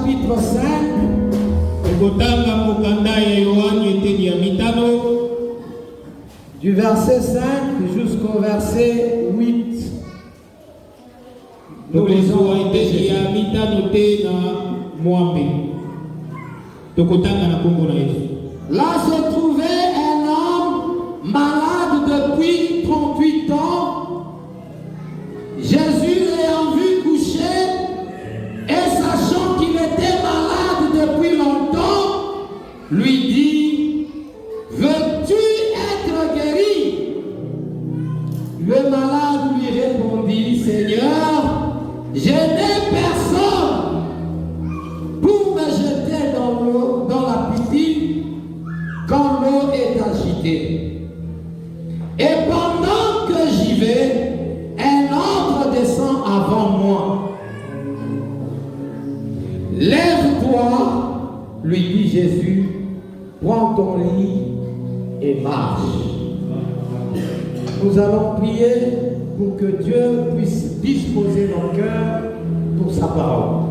chapitre 5, du verset 5 jusqu'au verset 8. Nous lisons là se trouvait un homme malade depuis 38 ans. Jésus l'ayant vu coucher et sachant qu'il était malade depuis longtemps, lui dit: veux-tu être guéri? Le malade lui répondit: Seigneur, je n'ai personne pour me jeter dans l'eau, dans la piscine, quand l'eau est agitée. Et pendant que j'y vais, un autre descend avant moi. Lève-toi, lui dit Jésus, prends ton lit et marche. Nous allons prier pour que Dieu puisse disposer nos cœurs pour sa parole.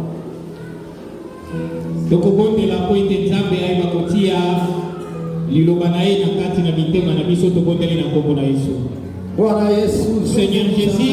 Bwana Yesu, Seigneur Jésus,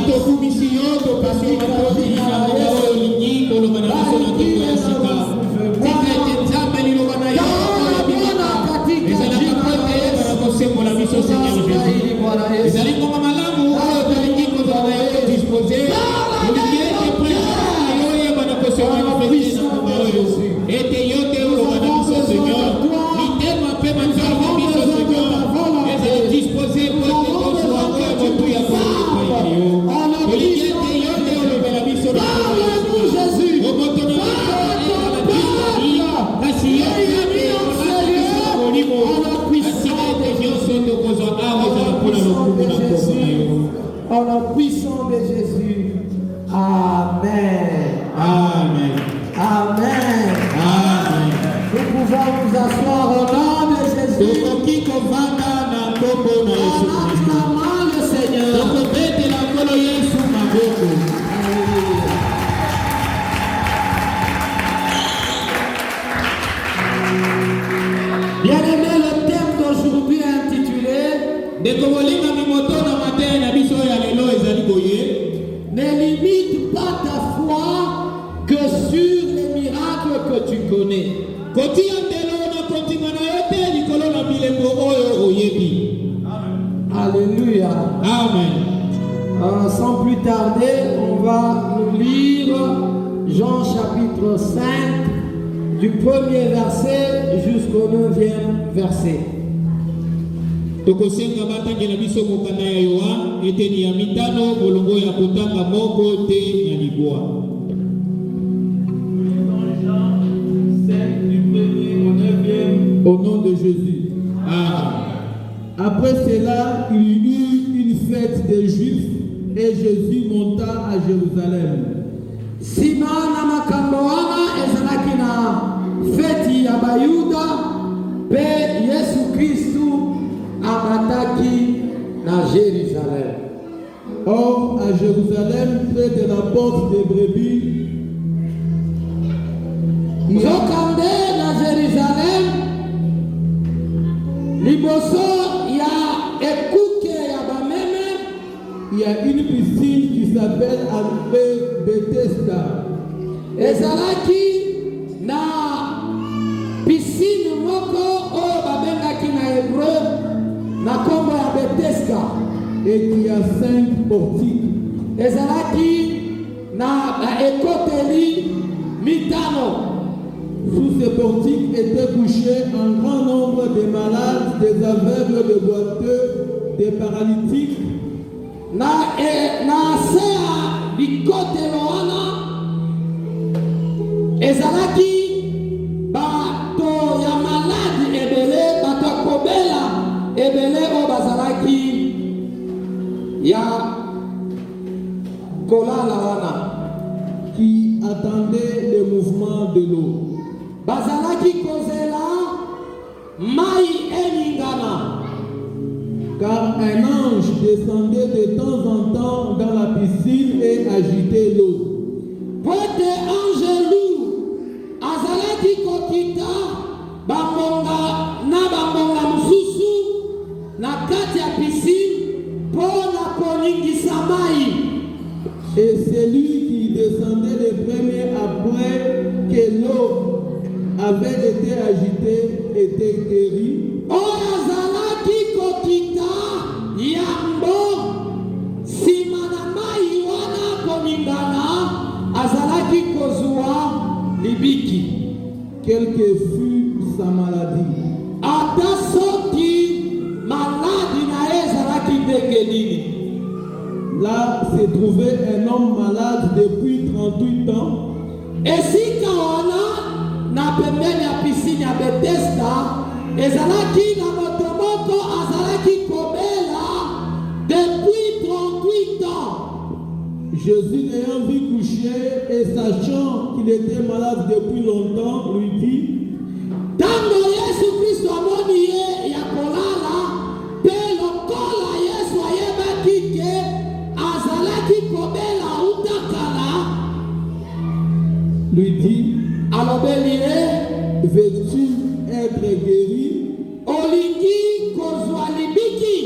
au nom puissant de Jésus. Amen. Amen. Amen. Amen. Nous pouvons nous asseoir au nom de Jésus. Acclamons le Seigneur. Bien-aimé, le thème d'aujourd'hui est intitulé ne limite pas ta foi que sur les miracles que tu connais. Alléluia. Amen. Sans plus tarder, on va nous lire Jean chapitre 5 du premier verset jusqu'au 9e verset. Tokosenga batangela biso mokanda ya Yohane eteni ya mitano bolongo ya kotanga moko te ya libwa. Jean 5 du 1er au 9e au nom de Jésus. Amen. Après cela, il y eut une fête des Juifs et Jésus monta à Jérusalem. Simana makamboana ezalaki na feti ya Bayuda pe Yesu Kristu amataki na Jérusalem. Or, à Jérusalem, près de la porte des brebis, Nzokande na Jérusalem, liboso ya ekuke ya bameme, il y a une piscine qui s'appelle Bethesda. ezalaki na piscine moko oyo babengaki na hébreu na kombo ya Bethesda. Et qui a 5 portiques. Ezalaki na ekoteli mitano. Sous ces portiques étaient couchés un grand nombre de malades, des aveugles, des boiteux, des paralytiques. Na sea bikotelo wana ezalaki bato ya maladi ebele, bato ya kobela ebele oyo bazalaki ya kolala wana, qui attendaient le mouvement de l'eau. bazalaki kozela mai eningana. Car un ange descendait de temps en temps dans la piscine et agitait l'eau. Pote angelu descendaient les premiers après que l'eau avait été agitée étaient guéris. Oyazalaki kokita yambo simanama iwana koningana azalaki kozwa libiki. Quelle que fût sa maladie. Ata soki maladi na ezalaki ndenge nini. Là se trouvait un homme malade depuis 38 ans. Esika wana na pembeni ya piscine ya Bethesda ezalaki na moto moko azalaki kobela depuis 38 ans. Jésus l'ayant vu coucher et sachant qu'il était malade depuis longtemps, lui dit: Tango Yesu Kristo amoni ye ya kolala pe lokola Yesu ayebaki ke azalaki kobela utakala, lui dit: alobeli ye, veux-tu être guéri? olingi kozwa libiki.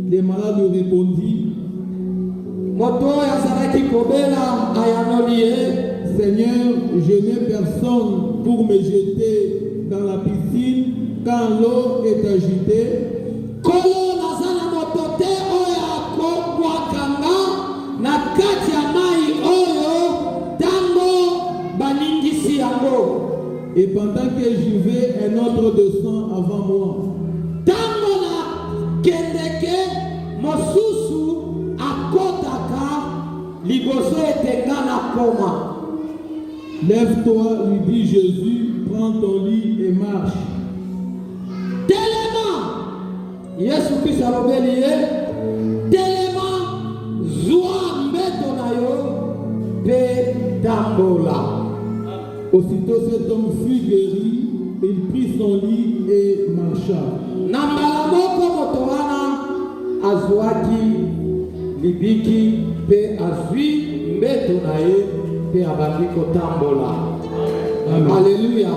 Le malade lui répondit: Moto oyo azalaki kobela ayanoli ye, Seigneur, je n'ai personne pour me jeter dans la piscine quand l'eau est agitée. kolo naza na moto te oyo akobwakanga na kati ya mai oyo tango baningisi yango. Et pendant que j'y vais, un autre descend avant moi. Tango na kendeke mosusu akotaka liboso etenga na koma. Lève-toi, lui dit Jésus, prends ton lit et marche. Telema Yesu Kristo alobeli ye, telema zwa mbeto na yo pe tambola. Aussitôt cet homme fut guéri, il prit son lit et marcha. Na mbala moko moto wana azwaki libiki pe azwi mbeto na ye pe abandi kotambola. Amen. Alléluia.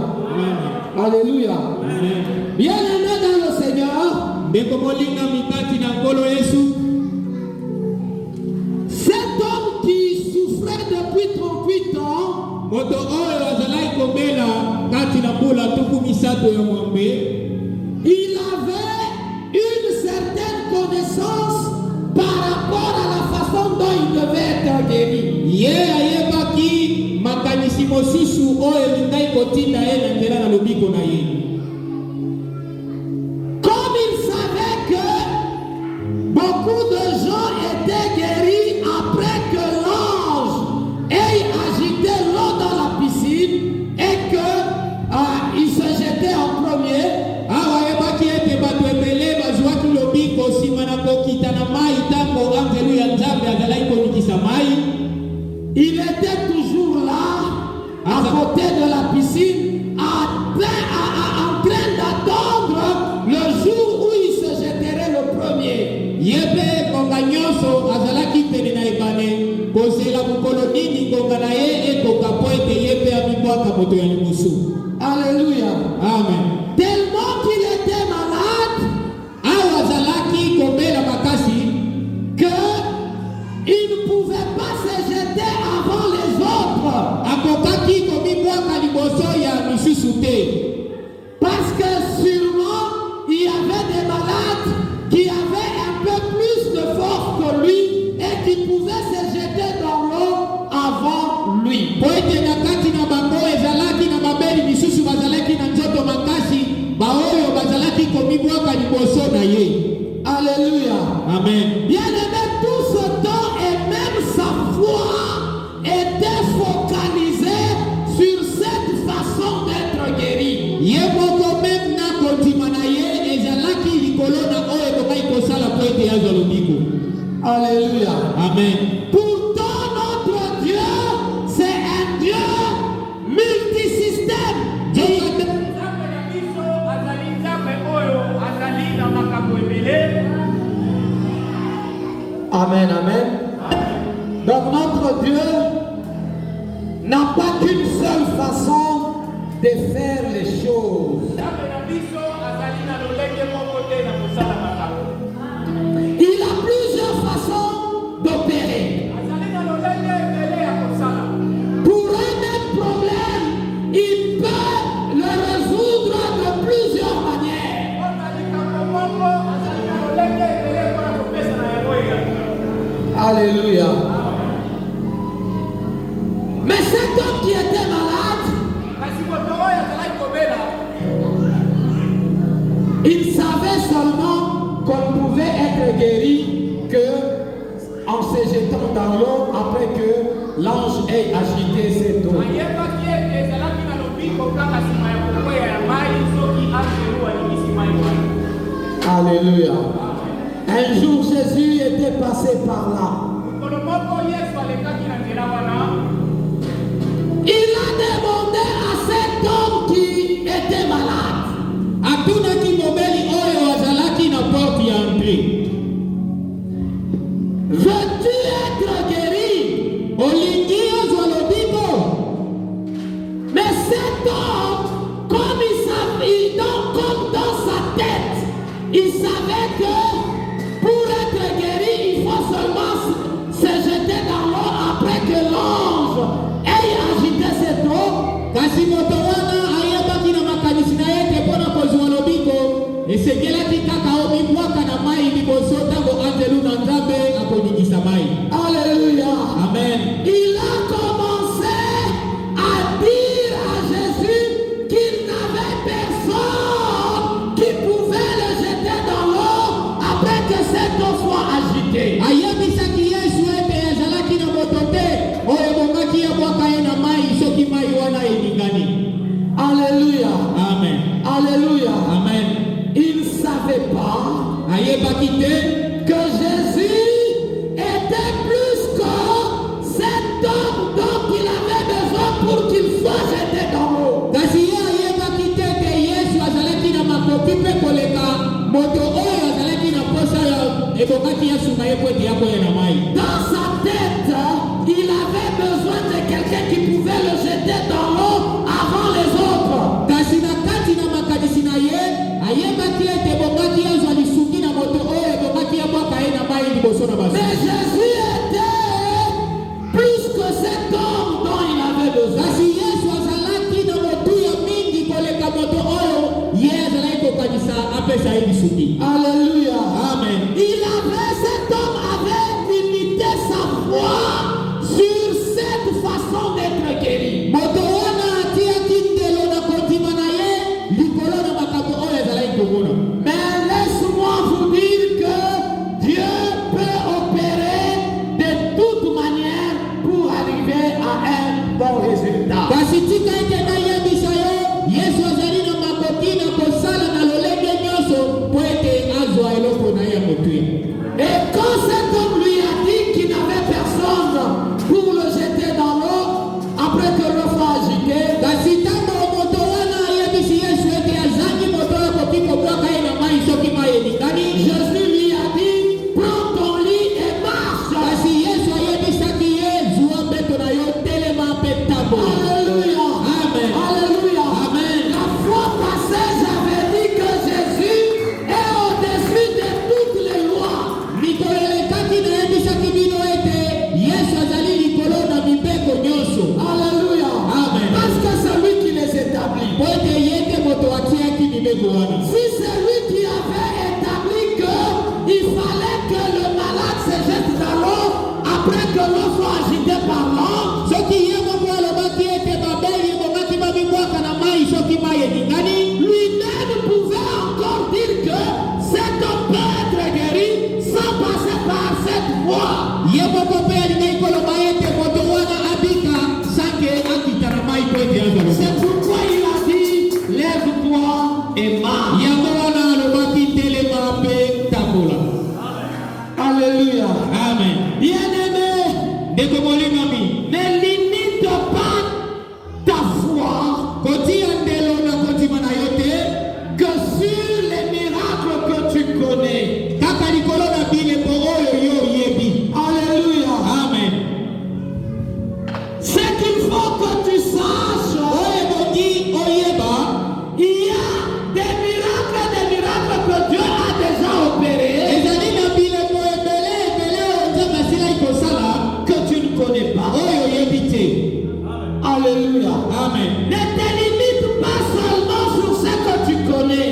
Alléluia. Amen. Bien-aimé dans le Seigneur, Ndeko molinga mikati na nkolo Yesu, cet homme qui souffrait depuis 38 ans, moto oyo azalaki kobela kati na mbula tuku misato ya mwambe, il avait une certaine connaissance par rapport à la façon dont il devait être guéri. ye ayebaki makanisi mosusu oyo elingai kotinda ye na nzela na lobiko na ye. Comme il savait que beaucoup de gens étaient guéris après que l'ange ait agité l'eau dans la piscine et que il se jetait en premier, Awa ayebaki ete bato ebele bazwaki lobiko nsima na kokita na mai ntango anzelu ya nzambe azalaki konikisa mai. il était toujours là, à côté de la piscine, en train d'attendre le jour où il se jetterait le premier. Ye mpe ngonga nyonso azalaki pene na ebale kozela mokolo nini ngonga na ye ekoka po ete ye mpe amibwaka moto ya liboso. Alléluia. Amen. Tellement qu'il était malade Awa azalaki kobela makasi qu'il ne pouvait pas se jeter avant les autres. akokaki komibwaka liboso ya misusu te. Parce que sûrement, il y avait des malades qui avaient un peu plus de force que lui et qui pouvaient se jeter dans l'eau avant lui. Po ete na kati na bango ezalaki na babeli misusu bazalaki na nzoto makasi baoyo bazalaki komibwaka liboso na ye. Alléluia. Amen. Bien-aimé, tout ce temps et même sa foi était focalisée sur cette façon d'être guéri. Ye moko meme na kondima na ye ezalaki likolo na oyo ekokai kosala po ete yazwa lobiko. Alléluia. Amen. Pourtant, notre Dieu, c'est un Dieu multisystème. Amen, amen. Donc notre Dieu n'a pas qu'une seule façon de faire les choses. Il a plusieurs façons d'opérer. Alléluia. Mais cet homme qui était malade, il savait seulement qu'on pouvait être guéri que en se jetant dans l'eau après que l'ange ait agité cette eau. Alléluia. Un jour Jésus était passé par là. Il a demandé à cet homme qui était malade. Veux-tu être guéri? Mais cet homme, comme il savait, comme dans sa tête, il savait que pour être guéri, il faut seulement se jeter dans l'eau après que l'ange ait agité cette eau. Alléluia. Amen. Il a commencé à dire à Jésus qu'il n'avait personne qui pouvait le jeter dans l'eau après que cette eau soit agitée. Alléluia. Amen. Alléluia. Amen. Il ne savait pas que Jésus était plus que cet homme dont il avait besoin pour qu'il soit jeté dans l'eau. Dans sa tête, il avait besoin de quelqu'un qui pouvait le jeter dans l'eau avant les autres. Mais Jésus était plus que cet homme dont il avait besoin. Alléluia. Amen. Cet homme avait limité sa foi sur cette façon d'être guéri. Mais laisse-moi vous dire que Dieu peut opérer de toute manière pour arriver à un bon résultat. Et quand cet homme lui a dit qu'il n'avait personne pour le jeter dans l'eau après que l'eau soit agitée, Jésus lui a dit, prends ton lit et marche. Alléluia. Amen. Alléluia. Amen. La fois passée, j'avais dit que Jésus est au-dessus de toutes les lois. Alléluia. Amen. Parce que c'est lui qui les établit. Si c'est lui qui avait établi qu'il fallait que le malade se jette dans l'eau après que l'eau soit agitée par l'ange, lui-même pouvait encore dire que cet homme peut être guéri sans passer par cette voie. C'est pourquoi il a dit, lève-toi et marche. Alléluia. Amen. Bien-aimé, ne limite pas ta foi que sur les miracles que tu connais. Alléluia. Amen. Ce qu'il faut que tu saches, il y a des miracles que Dieu a déjà opérés que tu ne connais pas. Alléluia. Amen. Ne te limite pas seulement sur ce que tu connais.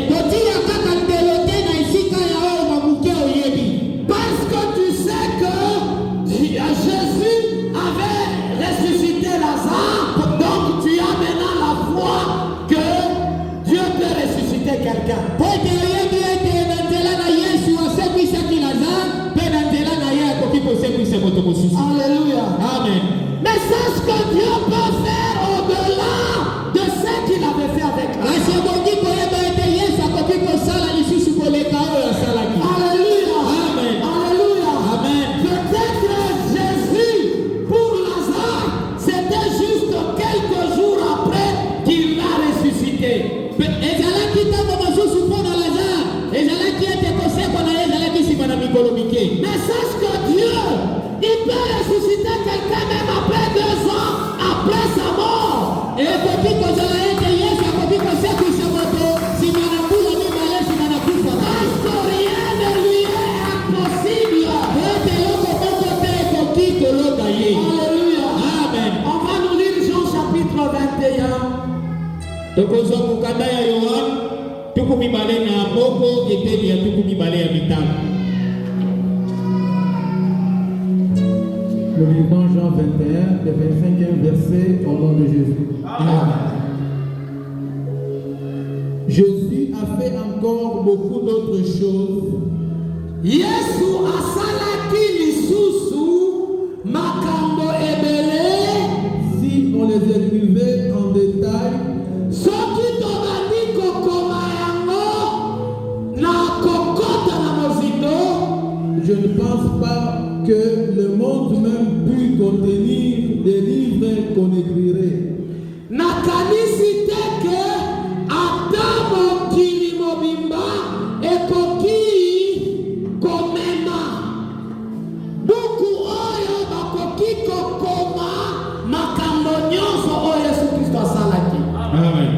Parce que tu sais que ekoki kozala ete Yesu akoki kosekisa moto nsima na mbula mibale nsima na kufa. Parce que rien ne lui est impossible. Ete eloko moko te ekoki kolonga ye. Alléluia. Amen. On va nous lire Jean chapitre 21. Tokozwa mokanda ya Yohane tuku mibale na moko eteni ya tuku mibale ya mitano. Nous lisons Jean 21, le 25e verset au nom de Jésus. Amen. Jésus a fait encore beaucoup d'autres choses. Yesu asalaki lisusu makambo ebele. Si on les écrivait en détail, Soki tobandi kokoma yango na kokota na mozindo, je ne pense pas que le monde même pût contenir des livres qu'on écrirait. nakanisi te ke ata mokili mobimba ekoki komema buku oyo bakoki kokoma makambo nyonso oyo Yesu Kristo asalaki. Amen.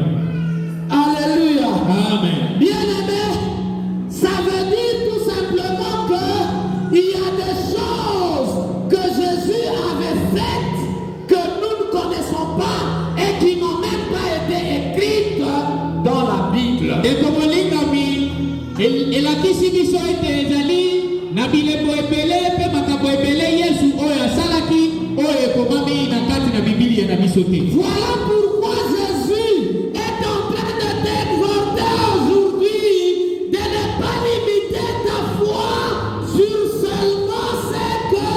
Alléluia. Amen. Bien-aimé, ça veut dire tout simplement que il y a des choses que Jésus avait faites que nous ne connaissons pas et qui n'ont même pas été écrites dans la Bible. Ekomolingami elakisi biso ete ezali na bilembo ebele mpe makambo ebele Yesu oyo asalaki oyo ekomami na kati na Biblia na biso te. Voilà pourquoi Jésus est en train de t'exhorter aujourd'hui de ne pas limiter ta foi sur seulement ce que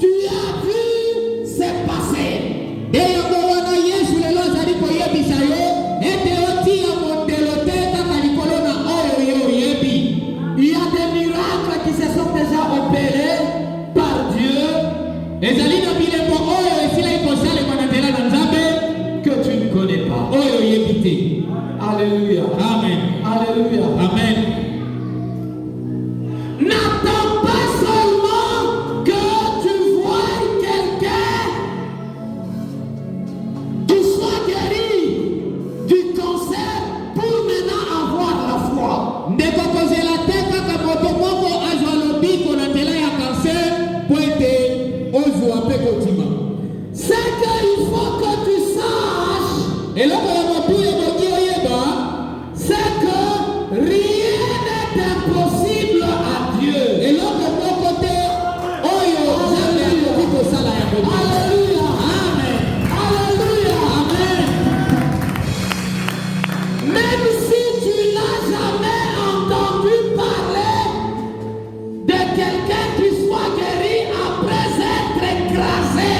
tu as vu se passer. Eyoko wana Yesu lelo azali koyebisa yo ete otia mondelo te kaka likolo na oyo yo oyebi. Il y a des miracles qui se sont déjà opérés par Dieu Ezali na bilembo oyo esila ekosalema na nzela na Nzambe que tu ne connais pas. oyo oyebi te. Alléluia. Amen. Alléluia. Amen. N'attends pas seulement que tu vois quelqu'un qui soit guéri du cancer pour maintenant avoir la foi. Ndeko kozela te kaka moto moko azwa lobiko na nzela ya kanser po ete ozwa mpe kotima. C'est qu'il faut que tu saches, Eloko ya motuya moki oyeba c'est que rien n'est impossible à Dieu. eloko moko te oyo Nzambe akoki kosala ya moto. Alléluia. Amen. Alléluia. Amen. Même si tu n'as jamais entendu parler de quelqu'un qui soit guéri après être écrasé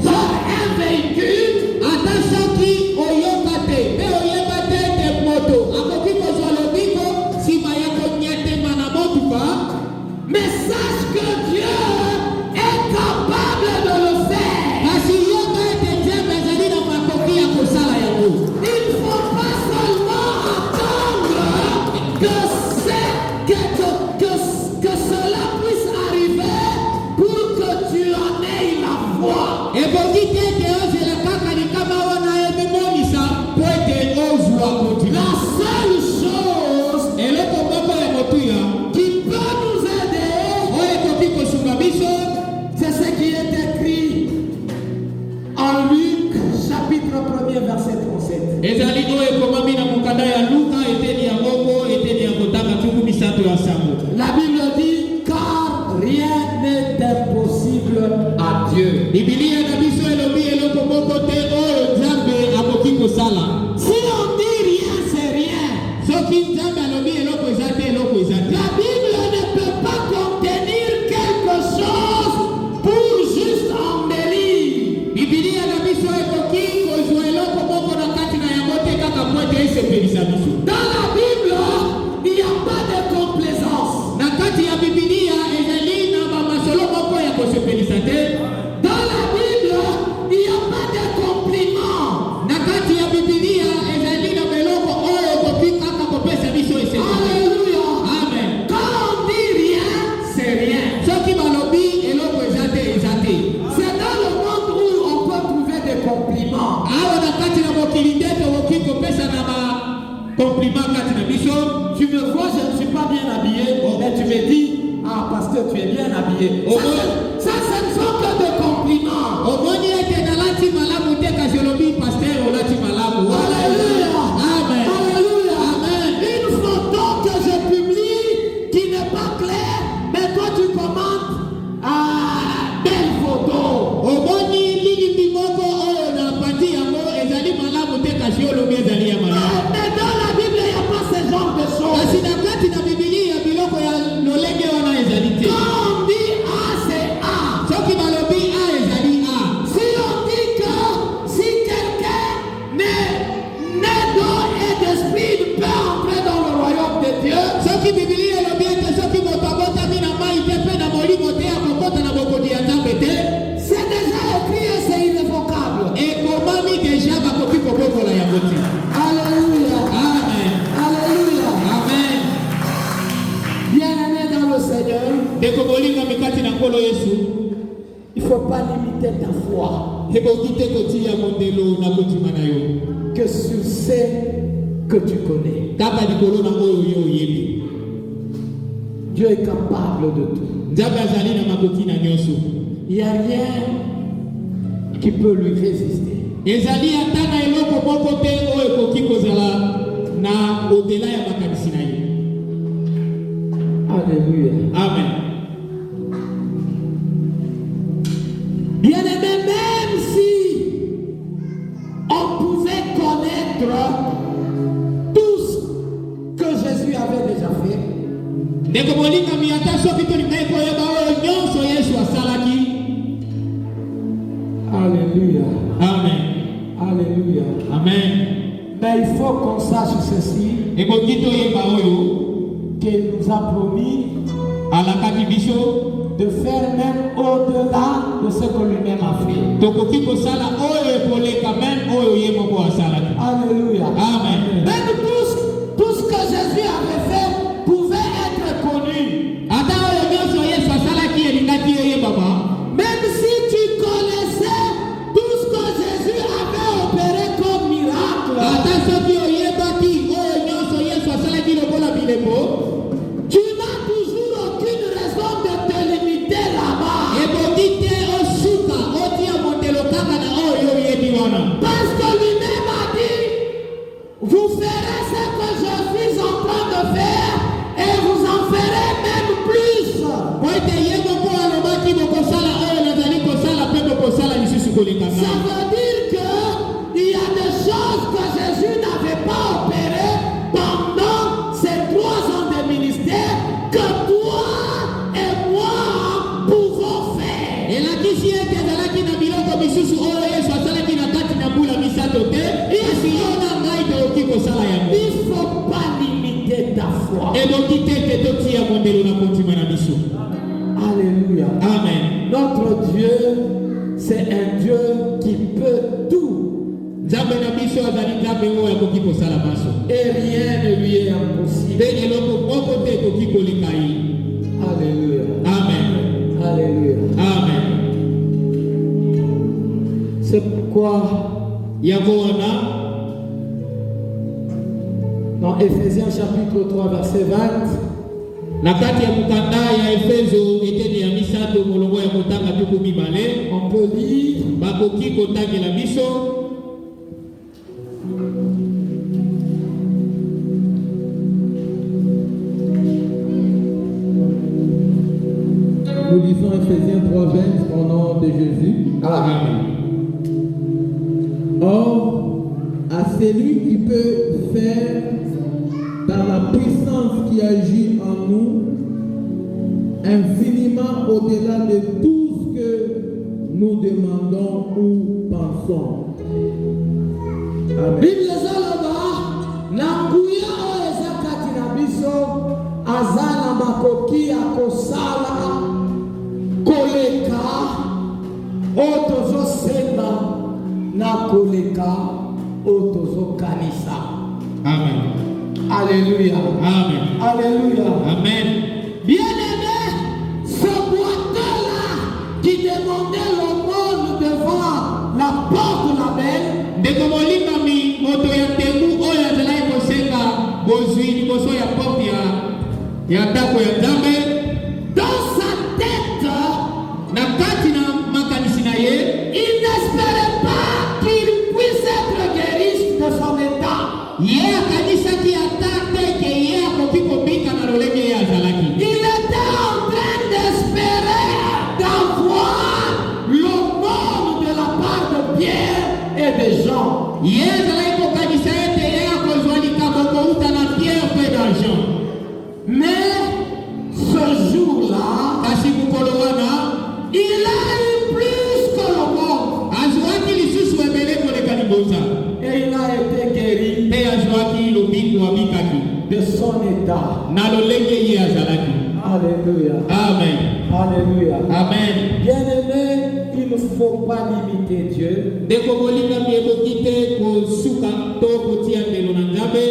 par un véhicule, Ata soki oyoka te mpe oyeba te ete moto akoki kozwa lobiko nsima ya konyatema na motuka, mais sache que Dieu est capable de le faire. kasi yoka ete Nzambe azali na makoki ya kosala yango. Il ne faut pas seulement attendre que cela puisse arriver pour que tu en aies la foi. Eboki te ete ozela kaka likama wana ebimonisa po ete ozwa kotima. La seule chose Eloko moko ya motuya qui peut nous aider, oyo ekoki kosunga biso c'est ce qui est écrit en Luc chapitre 1er verset 37. ezali oyo ekomami na mokanda ya Luka eteni ya moko eteni ya kotanga tuku misato ya sango. La Bible dit car rien n'est impossible à Dieu. Biblia na biso elobi eloko moko te oyo Nzambe akoki kosala. Si on dit rien, c'est rien. Soki Nzambe alobi eloko eza te eloko eza te. La Bible ne peut pas contenir quelque chose pour juste embellir. Biblia na biso ekoki kozwa eloko moko na kati na yango te kati na mokili nde tokoki kopesa na compliment kati na biso. Tu me vois, je ne suis pas bien habillé, mais tu me dis, ah pasteur, tu es bien habillé. Ça, ce ne sont que des compliments. Omoni ete nalati malamu te kasi olobi pasteur olati malamu. Alléluia. Amen. Alléluia. Amen. Une photo que je publie qui n'est pas claire, mais toi tu commandes, ah, belle photo. Omoni lili moko oyo na pati yango ezali malamu te kasi olobi ezali ya malamu. Mais dans la Bible, il n'y a pas ce genre de choses. Kasi na kati na Biblia biloko ya lolenge wana ezali te. Quand on dit A, c'est A. Soki balobi A ezali A. Si on dit que si quelqu'un n'est d'eau et d'esprit, il peut entrer dans le royaume de Dieu. Soki Biblia elobi ete soki moto abotami na mai te mpe na molimo te akokota na bokondi ya Nzambe te. C'est déjà écrit et c'est irrévocable. Ekomami deja bakoki kobokola yango te. Alléluia. Amen. Alléluia. Amen. Bien-aimé dans le Seigneur, Ndeko bolingami kati na Nkolo Yesu, il ne faut pas limiter ta foi eboki te kotia mondelo na kondima na yo que sur ce que tu connais. kaka likolo na oyo yo oyebi. Dieu est capable de tout. Nzambe azali na makoki na nyonso. Il n'y a rien qui peut lui résister. Ezali ata na eloko moko te oyo ekoki kozala na odela ya makanisi na ye. Alléluia. Amen. Bien-aimé, même si on pouvait connaître tout ce que Jésus avait déjà fait, Ndeko bolingami ata soki tolingai koyeba oyo nyonso Yesu asalaki. Alléluia. Amen. Alléluia. Amen. Mais il faut qu'on sache ceci, Ekoki toyeba oyo qu'il nous a promis alakaki biso de faire même au-delà de ce que lui-même a fait. tokoki kosala oyo ekoleka même oyo ye moko asalaki. Alléluia. Amen. Même tout ce que Jésus avait fait pouvait être connu. Ata oyo nyonso Yesu asalaki elingaki eyebama. Même si tu connaissais tout ce que Jésus avait opéré comme miracle, Ata soki oyebaki oyo nyonso Yesu asalaki lokola bilembo, tu n'as toujours aucune raison de te limiter là-bas. eboki te osuka otia mondelo kaka na oyo oyebi wana. Parce que lui-même a dit, vous ferez ce que je suis en train de faire et vous en ferez même plus. Po ete ye moko alobaki bokosala oyo nazali kosala mpe bokosala lisusu koleka Ça ngai. veut dire que il y a des choses que Jésus n'avait pas opérées pendant ces 3 ans de ministère que toi et moi pouvons faire. Elakisi ete ezalaki na biloko misusu oyo Yesu asalaki na kati na mbula misato te, kasi yo na ngai tokoki kosala yango. Il ne faut pas limiter ta foi. Eboki te ete totia mondelo na kondima na biso. Alléluia. Amen. Notre Dieu, c'est un Dieu qui peut tout. Nzambe na biso azali Nzambe oyo akoki kosala maso. Et rien ne lui est impossible. Mpe eloko moko te ekoki koleka ye. Alléluia. Amen. Alléluia. Amen. C'est pourquoi Yango wana dans Éphésiens chapitre 3 verset 20, na kati ya mokanda ya Efezo eteni ya misato molongo ya kotanga tuku mibale on peut lire bakoki kotangela biso. Nous lisons Ephésiens 3:20 au nom de Jésus. Amen. Or, à celui qui peut faire par la puissance qui agit en nous infiniment au-delà de tout ce que nous demandons ou pensons. Amen. Bible ezaloba na nguya oyo eza kati na biso aza na makoki ya kosala koleka oyo tozosenga na koleka oyo tozokanisa. Amen. Alléluia. Amen. Alléluia. Amen. Bien-aimé, ce boiteux-là qui demandait l'aumône devant la porte de la belle, Ndeko molinga liboso ya porte ya ndako ya Nzambe. Dans sa tête, Na kati na makanisi na ye, il n'espérait pas qu'il puisse être guéri de son état. ye akanisaki ata teke ye akoki kobika na lolenge ye azalaki. Il était en train d'espérer d'avoir l'aumône de la part de Pierre et des gens. Ye azalaki kokanisa ete ye akozwa likambo kouta na Pierre mpe na Jean. Mais ce jour-là, Kasi mokolo wana, il a eu plus que le monde. azwaki lisusu ebele koleka libonza. Et il a été guéri Mpe azwaki lobiko abikaki de son état. na lolenge ye azalaki. Alléluia. Amen. Alléluia. Amen. Bien-aimé, il ne faut pas limiter Dieu. Ndeko molingami ekoki te kosuka to kotia ndelo na Nzambe.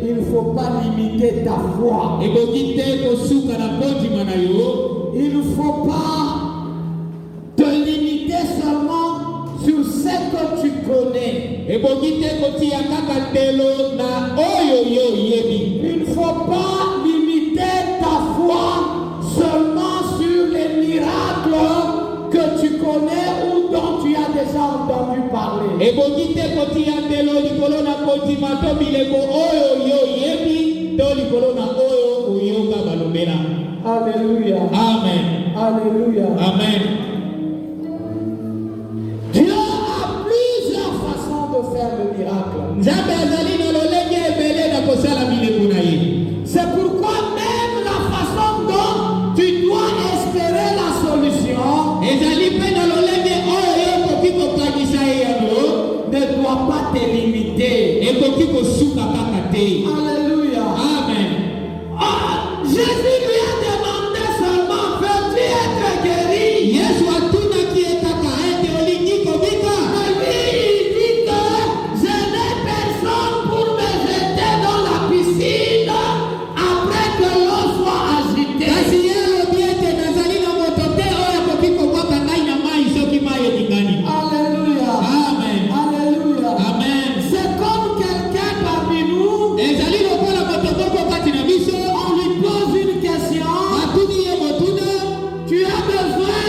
Il ne faut pas limiter ta foi. Ekoki te kosuka na kondima na yo. Il ne faut pas te limiter seulement sur ce que tu connais. Ekoki te kotia kaka ndelo na oyo yo yebi. Il ne faut pas limiter ta foi seulement sur les miracles que tu connais ou dont tu as déjà entendu parler. Ekoki te kotia ndelo likolo na kondima to bileko oyo yo yebi to likolo na oyo oyoka balobela. Alléluia. Amen. Alléluia. Amen. Dieu a plusieurs façons de faire le miracle. Nzambe azali na lolenge ebele na kosala bileko na ye. C'est pourquoi même la façon dont tu dois espérer la solution Ezali mpe na lolenge oyo yo okoki kokanisa ye yango ne doit pas te limiter. ekoki kosuka kaka te. Alléluia. Amen. Ah, Jésus lui a demandé seulement, veux-tu être guéri? Yesu atunaki ye kaka ete olingi kobika. Mais lui, il dit que je n'ai personne pour me jeter dans la piscine après que l'eau soit agitée. Kasi ye alobi ete nazali na moto te oyo akoki kobwaka ngai na mai soki mai etikani. Alléluia. Amen. Alléluia. Amen. C'est comme quelqu'un parmi nous, Ezali lokola moto moko kati na biso on lui pose une question. atuni ye motuna, Tu as besoin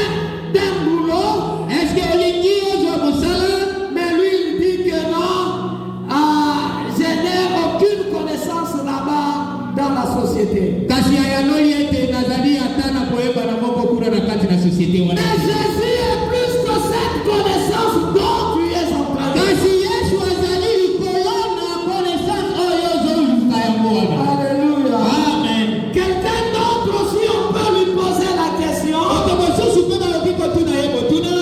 d'un boulot, eske olingi ozwa mosala? mais lui il dit que non. Je n'ai aucune connaissance là-bas dans la société. Kasi ayanoli ete nazali ata na koyeba na moko kuna na kati na société wana. Mais Jésus est plus que cette connaissance dont tu es en train de. Kasi Yesu azali likolo na connaissance oyo ozoluka yango wana. Alléluia. Amen. Quelqu'un d'autre aussi, on peut lui poser la question. Moto mosusu mpe balobi kotuna ye motuna,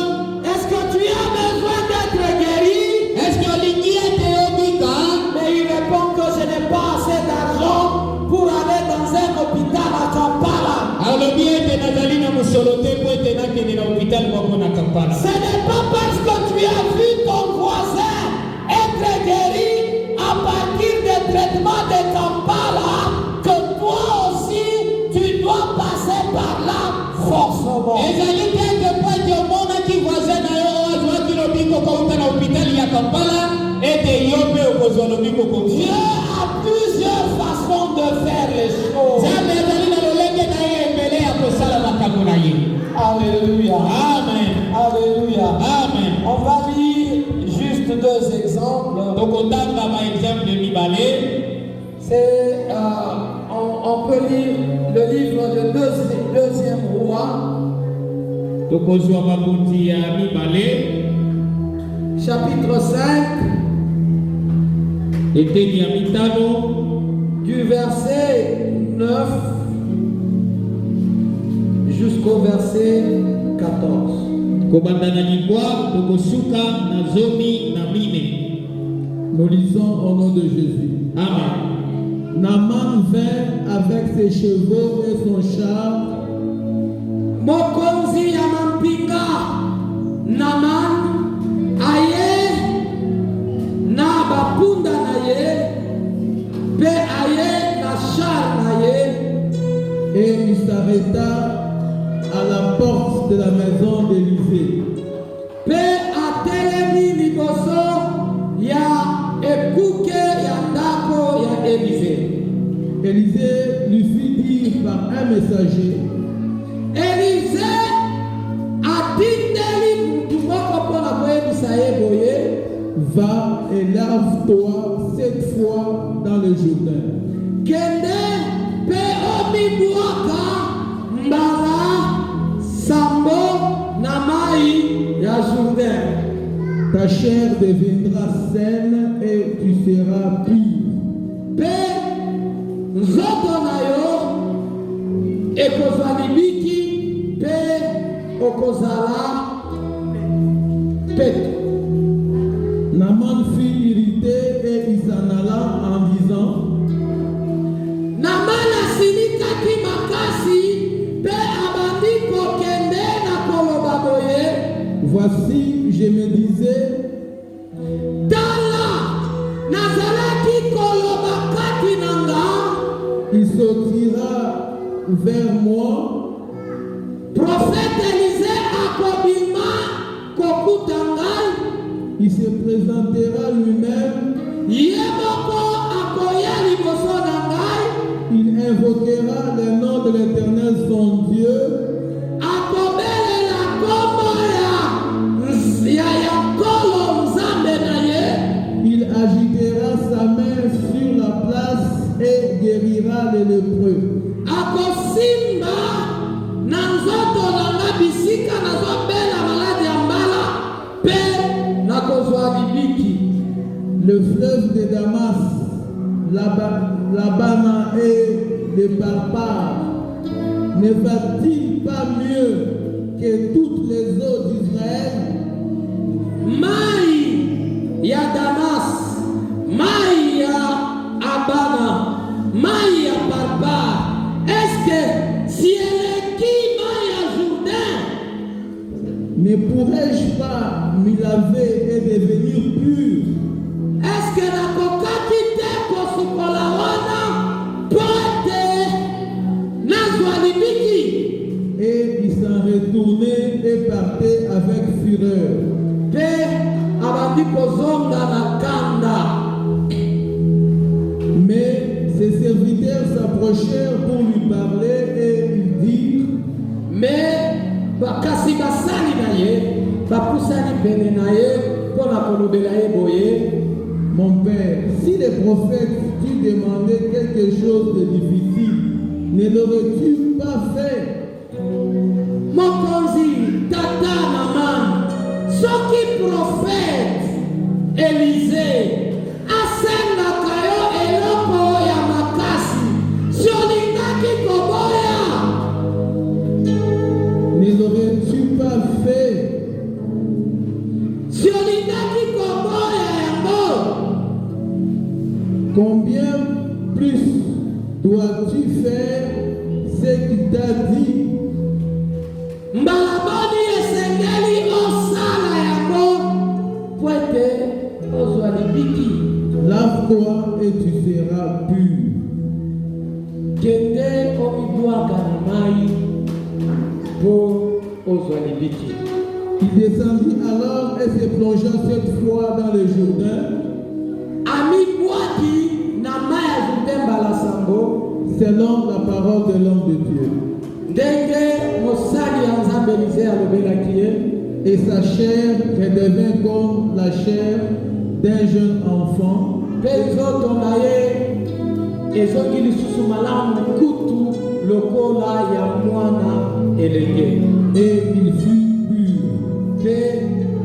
Est-ce que tu as besoin d'être guéri? eske olingi ete obika? Mais il répond que je n'ai pas assez d'argent pour aller dans un hôpital à Kampala. Alobi ete nazali na mosolo te po ete nakende na hôpital moko na Kampala. Ce n'est pas parce que tu as vu ton voisin être guéri à partir des traitements de Kampala que toi aussi tu dois passer par là forcément. Ezali te ete po ete omonaki voisin na yo oyo azwaki lobiko kouta na hôpital ya Kampala ete yo mpe okozwa lobiko Dieu kokuta. a plusieurs façons de faire les choses. Nzambe azali na lolenge na ye ebele ya kosala makambo na ye. Alléluia. Amen. Alléluia. Amen. On va lire juste deux exemples. Tokotanga baexemple mibale. C'est, on peut lire le livre de deuxième roi, Tokozwa mabuti ya mibale. chapitre 5, Eteni ya mitano du verset 9 jusqu'au verset 14. kobanda na libwa tokosuka na zomi na mine. Nous lisons au nom de Jésus. Amen. Naaman vint avec ses chevaux et son char. Mokonzi ya mampinga Naaman aye na bapunda na ye pe aye na char na ye. Et il s'arrêta à la porte de la maison d'Élysée. Pe atelemi liboso ya ekuke ya ndako ya Élysée. Élisée lui fit dire par un messager, Élisée atindeli mutu moko mpona koyebisa ye boye, va et lave-toi 7 fois dans le Jourdain. kende mpe omibwaka mbala sambo na mai ya Jourdain. Ta chair deviendra saine et tu seras pur. Mpe nzoto na yo ekozwa libiki mpe okozala peto. Naaman fut irrité et il s'en alla en disant, Naaman asilikaki makasi mpe abandi kokende na koloba boye, voici, je me disais, tala nazalaki koloba kati na nga, il sortira vers moi, prophète Élisée akobima kokuta ngai, il se présentera lui-même, ye moko akoya liboso na ngai, il invoquera le nom de l'Éternel son Dieu, akobelela kombo ya nkolo nzambe na ye, il agitera sa main sur la place et guérira les lépreux. akosimba na nzoto na nga bisika nazobela maladi ya mbala mpe nakozwa libiki. Le fleuve de Damas, l'Abana et le Parpar, ne va-t-il pas mieux que toutes les eaux d'Israël? Mai ya Damas, mai ya Abana, mai ya Parpar, eske si eleki mai ya Jourdain? Ne pourrais-je pas m'y laver et devenir pur? Eske nakokaki te kosukola wana mpo ete nazwa libiki? Et il s'en retournait et partait avec fureur. Mpe abandi kozonga na kanda. Mais ses serviteurs s'approchèrent pour lui parler et lui dire, Kasi basali na ye bapusani pene na ye mpo na kolobela ye boye, mon père, si les prophètes t'eût demandé quelque chose de difficile, ne l'aurais-tu pas fait? mokonzi tata Naaman, soki prophète Élisée asengaka yo eloko ya makasi, si olingaki koboya, Ne l'aurais-tu pas fait? si olingaki koboya yango, Combien plus dois-tu faire ce qu'il t'a dit? mbala boni esengeli osala yango po ete ozwa libiki. Lave-toi et tu seras pur. Kende omibwaka na mai mpo ozwa libiki. Il descendit alors et se plongea 7 fois dans le Jourdain, Amibwaki na mai ya Jourdain mbala sambo, selon la parole de l'homme de Dieu. ndenge mosali ya Nzambe Élisée alobelaki ye, Et sa chair redevint comme la chair d'un jeune enfant, mpe nzoto na ye ezongi lisusu malamu kutu lokola ya mwana elenge, et il fut pur. mpe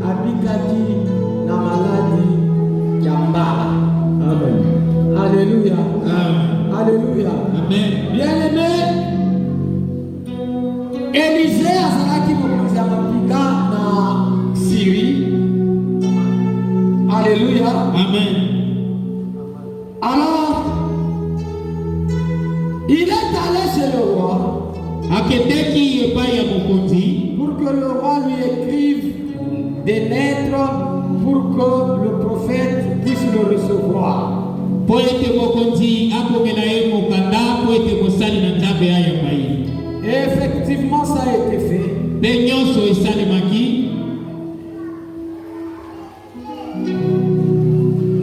abikaki na maladi ya mbala. Amen. Alléluia. Amen. Alléluia. Amen. Bien-aimé, Élisée azalaki mokonzi ya mampinga na Syrie. Alléluia. Amen. Alors, il est allé chez le roi Akendeki epai ya mokonzi pour que le roi lui écrive des lettres pour que le prophète puisse le recevoir. po ete mokonzi akomela ye mokanda po ete mosali na Nzambe aya pai. Et effectivement, ça a été fait. Mpe nyonso esalemaki.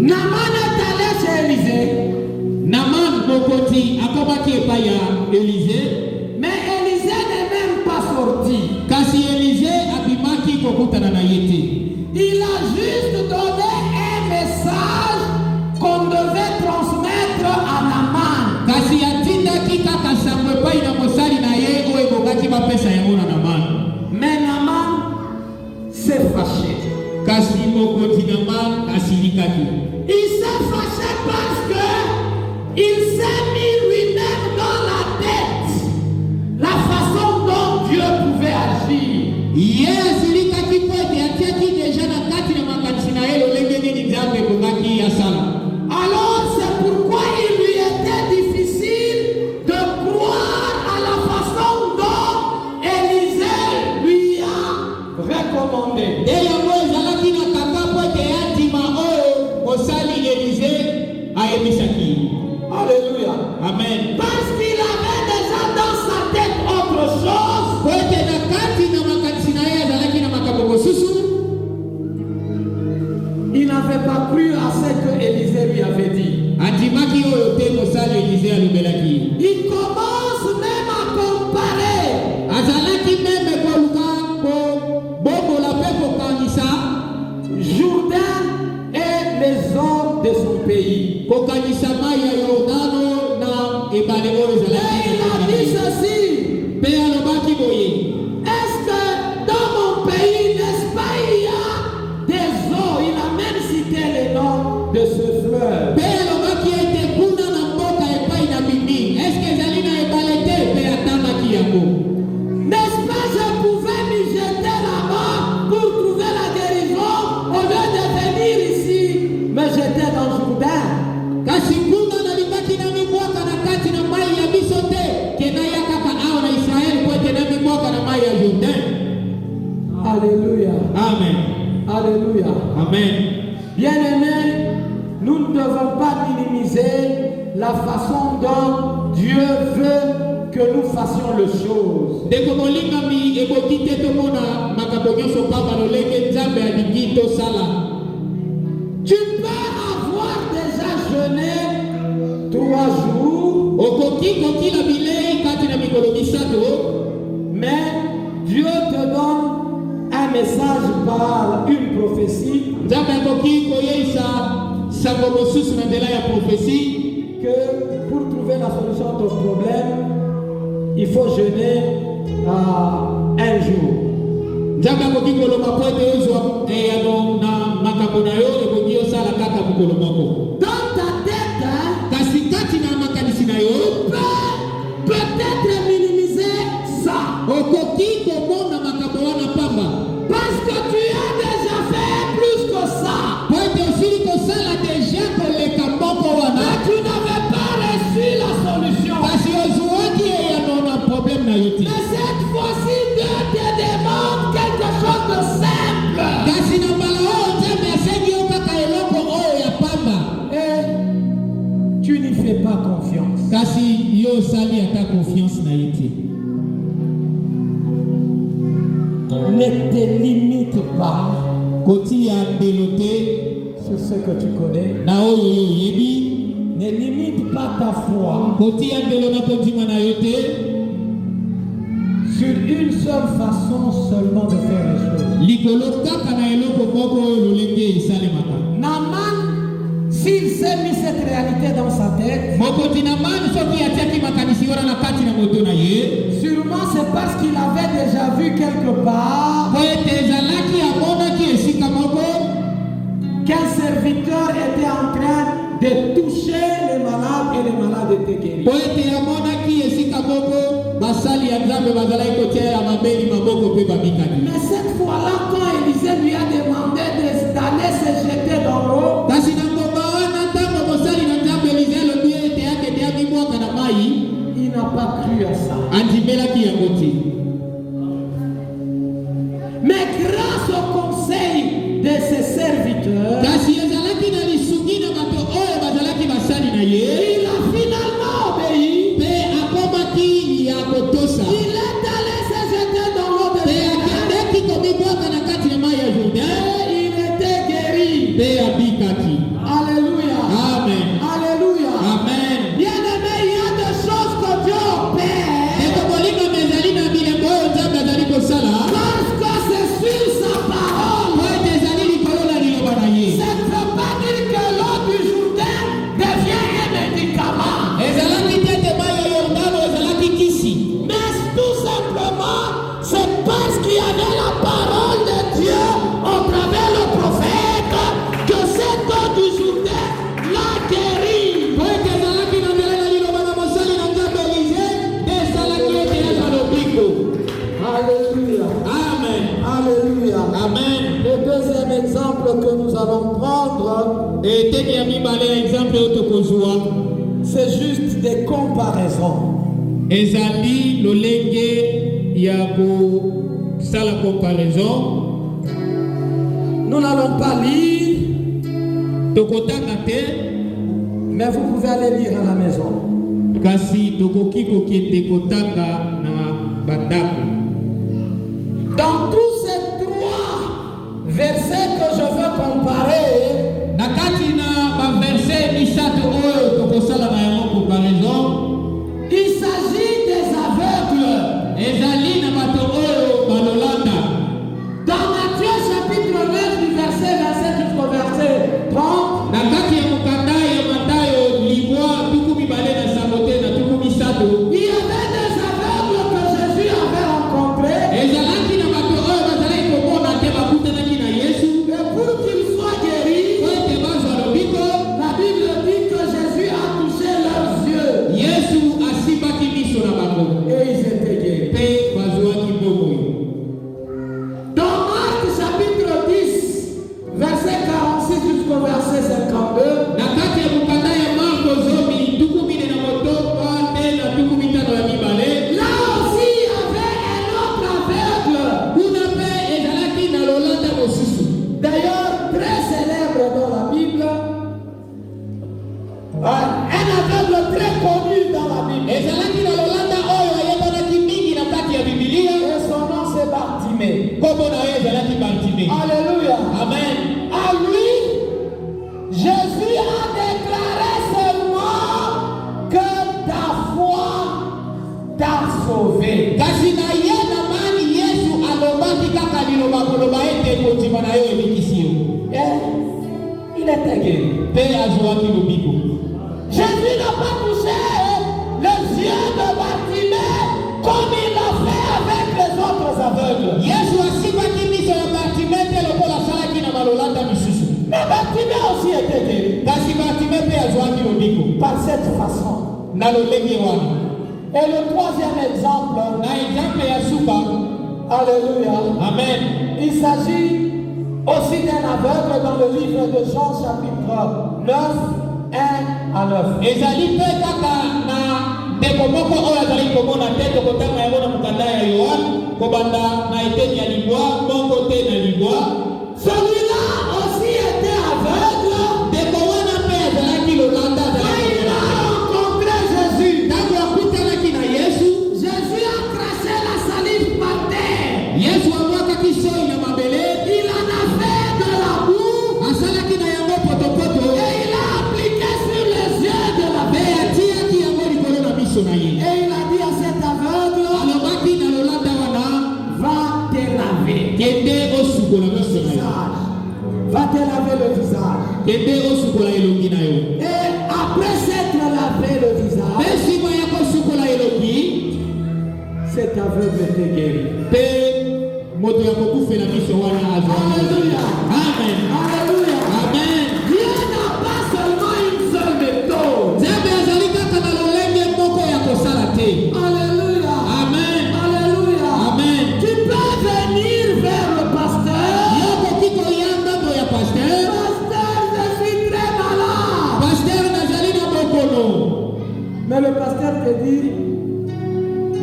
Naaman est allé chez Élisée. Naaman mokonzi Mokoti akomaki epai ya Élisée. Mais Élisée n'est même pas sorti. Kasi Élisée abimaki kokutana na ye te. Il a juste donné un message qu'on devait transmettre à Naaman. Kasi atindaki kaka sango epai na mosali na ye oyo ebongaki bapesa yango na Naaman. Mais Naaman s'est fâché. Kasi mokonzi Naaman asilikaki. Il s'est fâché parce que il s'est mis lui-même dans la tête la façon dont Dieu pouvait agir. Ye asilikaki po ete atiaki deja na kati na makanisi na ye lolenge nini Nzambe ebongaki asala. Alors c'est pourquoi il lui était difficile de croire à la façon dont Élisée lui a recommandé. Nde yango ezalaki na kaka po ete yandima oyo mosali Élisée ayebisaki. Alléluia. Amen. Parce qu'il avait déjà dans sa tête autre chose. Po ete na kati na makanisi na ye azalaki na makambo mosusu. Il n'avait pas cru à ce que Élisée lui avait dit. Andimaki oyo te mosali Élisée alobelaki. Il commence même à comparer Azalaki meme koluka ko bombola pe kokanisa Jourdain et les eaux de son pays. kokanisa mai ya Yordano na ebale oyo Et ezalaki. il a dit ceci. Pe alobaki boye. Est-ce que dans mon pays, n'est-ce pas, il y a des eaux? Il a même cité le nom de ce fleuve. Pe alobaki ete kuna na mboka epai na bibi. Eske ezali na ebale te pe atambaki yango. N'est-ce pas, je pouvais m'y jeter là-bas pour trouver la guérison au lieu de venir ici me jeter dans Jourdain. Kasi kuna nalibaki na mibwaka na kati na mai ya biso te kena ya kaka awa na Israeli po ete na mibwaka na mai ya Jourdain. Alléluia. Amen. Alléluia. Amen. Bien-aimés, nous ne devons pas minimiser la façon dont Dieu veut que nous fassions les choses. Ndeko molingami ekoki te tomona makambo nyonso pamba lolenge Nzambe alingi tosala. Tu peux avoir déjà jeûné 3 jours, Okoki kokila bilei kati na mikolo misato, mais Dieu te donne un message par une prophétie Nzambe akoki koyeisa sango mosusu na nzela ya profesi que pour trouver la solution à ton problème, il faut jeûner un jour. Nzambe akoki koloba po ete ozwa eyano na makambo na yo ekoki osala kaka mokolo moko. Dans ta tête, Kasi kati na makanisi na yo peut-être minimiser ça. okoki komona makambo wana pamba Parce que tu as déjà fait plus que ça. po ete osili kosala deja koleka moko wana. Mais tu n'avais pas reçu la solution. Kasi ozwaki eyano na problème na yo te. Mais cette fois-ci, Dieu te demande quelque chose de simple. Kasi na mbala oyo Nzambe asengi yo kaka eloko oyo ya pamba. Et tu n'y fais pas confiance. Kasi yo osali ata confiance na ye te. Ne te limite pas Kotia ndelo te sur ce que tu connais. na oyo yo oyebi. Ne limite pas ta foi Kotia ndelo na kondima na yo te sur une seule façon seulement de faire les choses. likolo kaka na eloko moko oyo lolenge esalemaka. Naaman, s'il s'est mis cette réalité dans sa tête, Mokonzi Naaman soki atiaki makanisi wana na kati na moto na ye, sûrement c'est parce qu'il avait déjà vu quelque part po ete ezalaki amonaki esika moko qu'un serviteur était en train de toucher les malades et les malades étaient guéris. po ete amonaki esika moko basali ya Nzambe bazalaki kotia ya mabeli maboko mpe babikaki. Mais cette fois-là, quand Élisée lui a demandé d'aller se jeter dans l'eau, Kasi na ngomba wana ntango mosali na Nzambe Elize alobi ete akende amibwaka na mai, il n'a pas cru à ça. andimelaki yango te. Mais grâce au conseil de ses serviteurs, Kasi ezalaki na lisungi na bato oyo bazalaki basali na ye, il a finalement obéi. mpe akomaki ya kotosa. Il est allé se jeter dans l'eau de Mpe Jourdain akendeki komibwaka na kati na mai ya Jourdain, et il était guéri. mpe abikaki. Alléluia. Amen. Alléluia. Amen. Bien-aimé, il y a mibale ya exemple otokozwa. C'est juste des comparaisons. Ezali lolenge ya kosala comparaison. Nous n'allons pas lire, Tokotanga te, mais vous pouvez aller lire à la maison. kasi tokoki kokende kotanga na bandako. Dans tous ces 3 versets que je veux comparer, Na kati na ba verset misato oyo tokosala na yango comparaison, il s'agit des aveugles. ezali na bato oyo balolanda. Dans Matthieu chapitre 9 du verset 27 jusqu'au verset 30, Na kati ya mokanda ya Matayo libwa tuku mibale na sabote na tuku misato, il y avait des aveugles que Jésus avait rencontrés. ezalaki na bato oyo bazalaki komona te bakutanaki na Yesu Et pour qu'ils soient guéris, po ete bazwa lobiko. la Bible dit que Jésus a touché leurs yeux Yesu asimbaki miso na bango et ils étaient guéris. mpe bazwaki bomoi. Dans Marc chapitre 10, verset 46 jusqu'au verset 52, Na kati ya mokanda ya Marko zomi tuku mine na motoba te na tuku mitano ya mibale, là aussi il y avait un autre aveugle. kuna mpe ezalaki na lolanda mosusu. D'ailleurs, très célèbre dans la Bible, un aveugle très connu dans la Bible. Ezalaki na lolanda oyo ayebanaki mingi na kati ya Bibilia, Et son nom c'est Bartimée. kombo na ye ezalaki Bartime. Alléluia. Amen. À lui, Jésus a déclaré seulement que ta foi t'a sauvé. Kasi na ye na mani Yesu alobaki kaka liloba koloba ete kondima na yo ebikisi yo, Et il était guéri. mpe azwaki lobiko. Jésus n'a pas touché les yeux de Bartimée comme il l'a fait avec les autres aveugles. Yesu asimbaki miso ya Bartime te lokola asalaki na balolanda misusu, Mais Bartimée aussi était guéri kasi Bartime mpe azwaki lobiko par cette façon. na lolenge wana. Et le troisième exemple, Na exemple ya suka, alléluia, amen, il s'agit aussi d'un aveugle dans le livre de Jean chapitre 9, 1 à 9. ezali mpe kaka na ndeko moko oyo azali komona te, tokotanga yango na mokanda ya Yohane kobanda na eteni ya libwa moko te na libwa. Celui-là aussi était aveugle. Ndeko wana mpe azalaki lolanda, Quand azalaki il a komona te. rencontré Jésus, Ntango akutanaki na Yesu, Jésus a craché la salive par terre. Yesu abwakaki soi na mabele, Il en a fait de la boue asalaki na yango potopoto, et il a appliqué sur les yeux de la mpe bête. atiaki yango likolo na miso na ye. Et il a dit à cet aveugle, Alobaki na lolanda wana, va te laver. kende osukola miso na yo, Va te laver le visage. kende osukola elongi na yo. Et après s'être lavé le Mpe visage, nsima ya kosukola elongi, cet aveugle était guéri. mpe moto ya kokufela miso wana azwaki. Alléluia. Amen. Alléluia. Amen. Dieu n'a pas seulement une seule méthode. Nzambe azali kaka na lolenge moko ya kosala te. Alléluia. Amen. Alléluia. Amen. Tu peux venir vers le pasteur. Yo koki koya ndambo ya pasteur. Pasteur, je suis très malade. Pasteur nazali na bokono. Mais le pasteur te dit,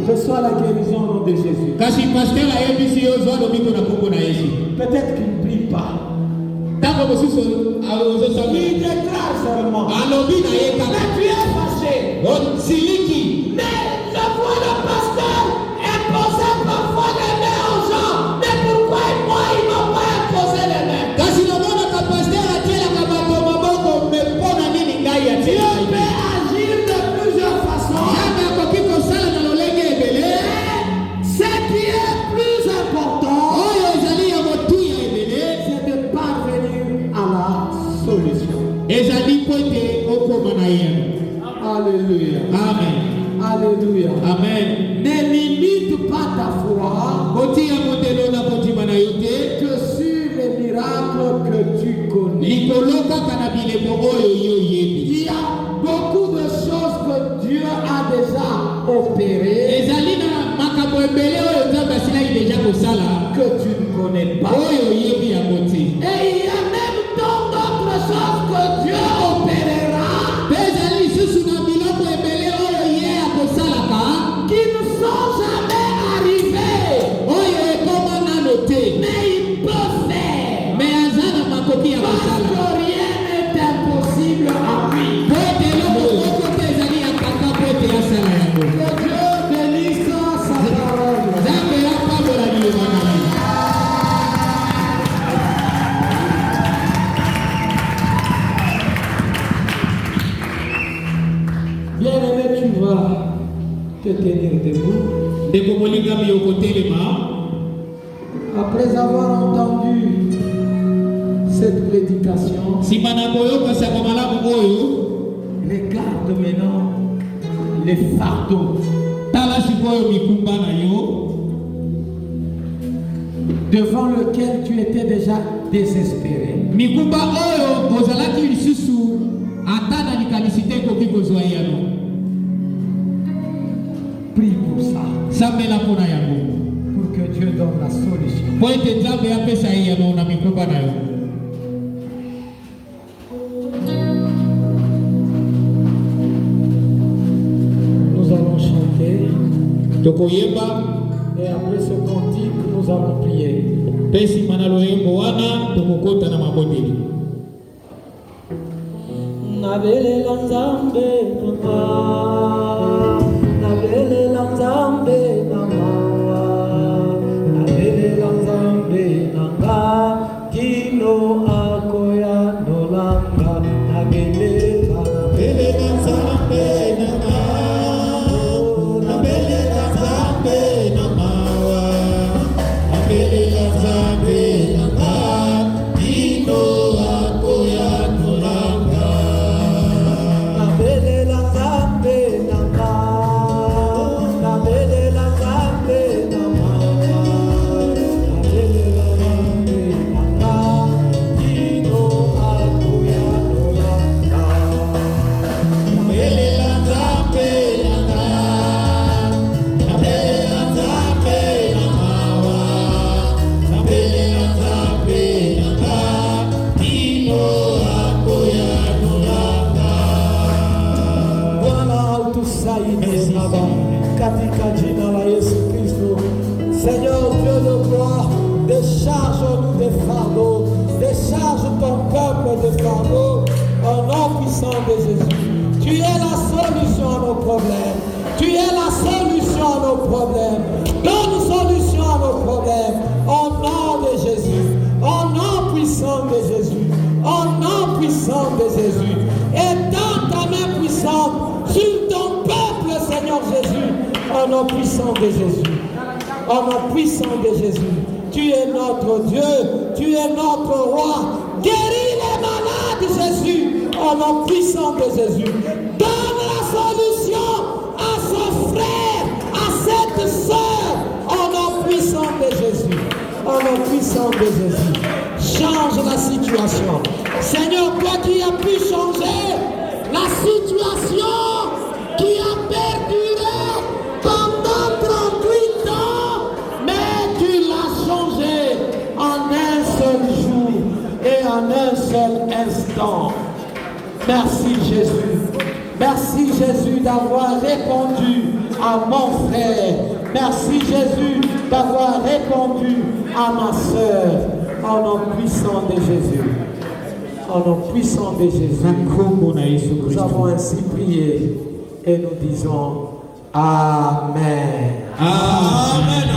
reçois la guérison au nom de Jésus. Kasi pasteur ayebisi yo zwa lobiko na kombo na Yesu. Peut-être qu'il ne prie pas. Ntango mosusu Il ozosali déclare seulement. alobi na ye Mais kaka. tu es fâché. Siliki. Mais je vois le pasteur imposer parfois les mains aux gens. Mais pourquoi moi, il ne m'a pas imposé les mains? Kasi namonaka pasteur atielaka bato maboko, me mpona nini ngai Dieu atielaka ye? peut agir de plusieurs façons. Nzambe akoki kosala na lolenge ebele. Ce qui est plus important, Oyo ezali ya motuya ebele, c'est de parvenir à la solution. ezali po ete okoma na ye. Alléluia. Amen. Alléluia. Amen. Ne limite pas ta foi Kotia modelo na kondima na yo te, que sur les miracles que tu connais. likolo kaka na bileko oyo yo oyebi. Il y a beaucoup de choses que Dieu a déjà opérées Ezali na makambo ebele oyo Nzambe asilaki deja kosala, que tu ne connais pas. oyo oyebi yango te. Et il y a même tant d'autres choses que Dieu a opérées vas te tenir debout. ndeko molingami okotelema. Après avoir entendu cette prédication, Nsima na koyoka sango malamu oyo, regarde maintenant les fardeaux tala sikoyo mikumba na yo devant lequel tu étais déjà désespéré. mikumba oyo ozalaki lisusu ata na likanisi te ekoki kozwa yano. Prie pour ça, Sambela mpona yango pour que Dieu donne la solution. po ete nzambe apesa ye yano na mikumba na yo. Nous allons chanter tokoyemba et après ce cantique, nous allons prier. mpe nsima na loyembo wana tokokota na mabondeli. Nabelela nzambe nanga, nabelela nzambe nanga, nabelela nzambe nanga, kino akoya nolanga, nabelela nabelela nzambe nanga, nabelela nzambe nanga, nabelela nzambe nanga, kino akoya nolanga. Nabelela nzambe nanga, nabelela nzambe nanga, nabelela nzambe nanga, kino akoya nolanga. Nabelela nzambe nanga, nabelela nzambe nanga, nabelela nzambe nanga, kino akoya nolanga. Bwana utusaidie Baba, katika jina la Yesu Kristo. Seigneur Dieu de gloire, décharge-nous des fardeaux, décharge ton peuple des fardeaux au nom puissant de Jésus. Tu es la solution à nos problèmes. Tu es la solution à nos problèmes. Donne solution à nos problèmes au nom de Jésus, au nom puissant de Jésus, au nom puissant de Jésus. Étends ta main puissante sur ton peuple, Seigneur Jésus, au nom puissant de Jésus, au nom puissant de Jésus. Tu es notre Dieu, tu es notre roi. Guéris les malades, Jésus, au nom puissant de Jésus. Donne la solution à ce frère, à cette sœur, au nom puissant de Jésus, au nom puissant de Jésus. Change la situation. Seigneur, toi qui as pu changer la situation qui a perduré pendant 38 ans, mais tu l'as changé en un seul jour et en un seul instant. Merci Jésus. Merci Jésus d'avoir répondu à mon frère. Merci Jésus d'avoir répondu à ma sœur. Au nom puissant de Jésus. Au nom puissant de Jésus. Nous avons ainsi prié et nous disons Amen. Amen.